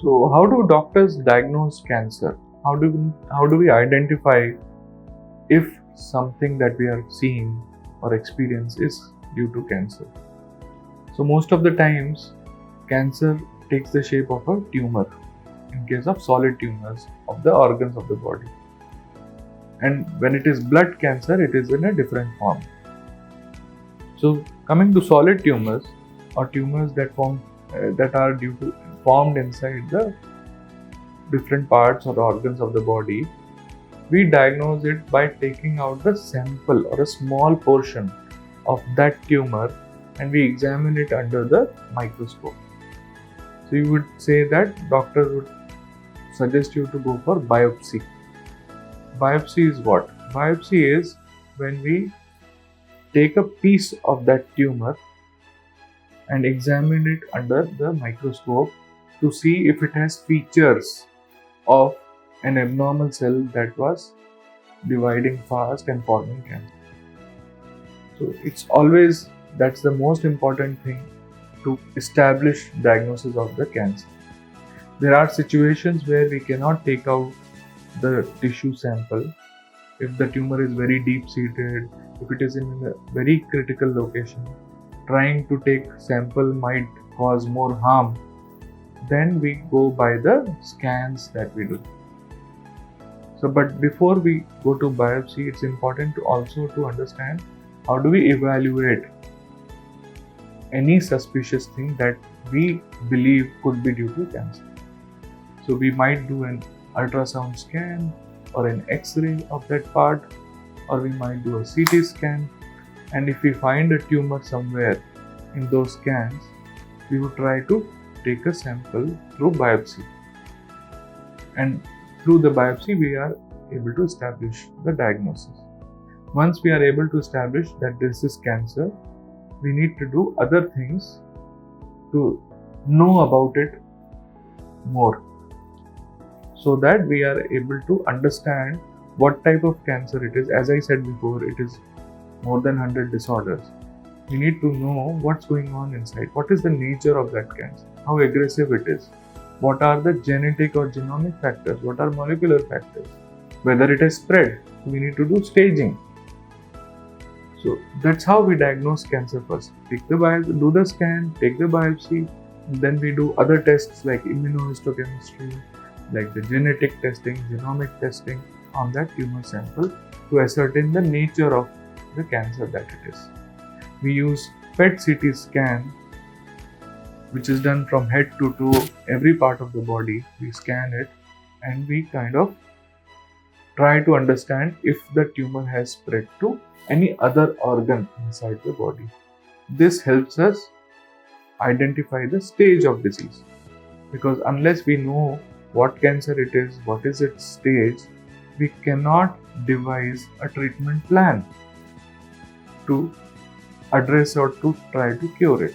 So, how do doctors diagnose cancer? How do we identify if something that we are seeing or experience is due to cancer? So, most of the times, cancer takes the shape of a tumor in case of solid tumors of the organs of the body. And when it is blood cancer, it is in a different form. So, coming to solid tumors or tumors that are formed inside the different parts or organs of the body, we diagnose it by taking out the sample or a small portion of that tumor and we examine it under the microscope. So you would say that doctor would suggest you to go for biopsy. Biopsy is what? Biopsy is when we take a piece of that tumor and examine it under the microscope to see if it has features of an abnormal cell that was dividing fast and forming cancer. So that's the most important thing to establish diagnosis of the cancer. There are situations where we cannot take out the tissue sample if the tumor is very deep seated, if it is in a very critical location. Trying to take sample might cause more harm. Then we go by the scans that we do. So, but before we go to biopsy, it's important to also to understand how do we evaluate any suspicious thing that we believe could be due to cancer. So we might do an ultrasound scan or an X-ray of that part, or we might do a CT scan, and if we find a tumor somewhere in those scans, we would try to take a sample through biopsy, and through the biopsy we are able to establish the diagnosis. Once we are able to establish that this is cancer, we need to do other things to know about it more, so that we are able to understand what type of cancer it is. As I said before, it is more than 100 disorders. We need to know what's going on inside. What is the nature of that cancer? How aggressive it is? What are the genetic or genomic factors? What are molecular factors? Whether it has spread. We need to do staging. So that's how we diagnose cancer first. Do the scan, take the biopsy, and then we do other tests like immunohistochemistry, like the genetic testing, genomic testing on that tumor sample to ascertain the nature of the cancer that it is. We use PET CT scan, which is done from head to toe, every part of the body. We scan it and we kind of try to understand if the tumor has spread to any other organ inside the body. This helps us identify the stage of disease, because unless we know what cancer it is, what is its stage, we cannot devise a treatment plan to address or to try to cure it.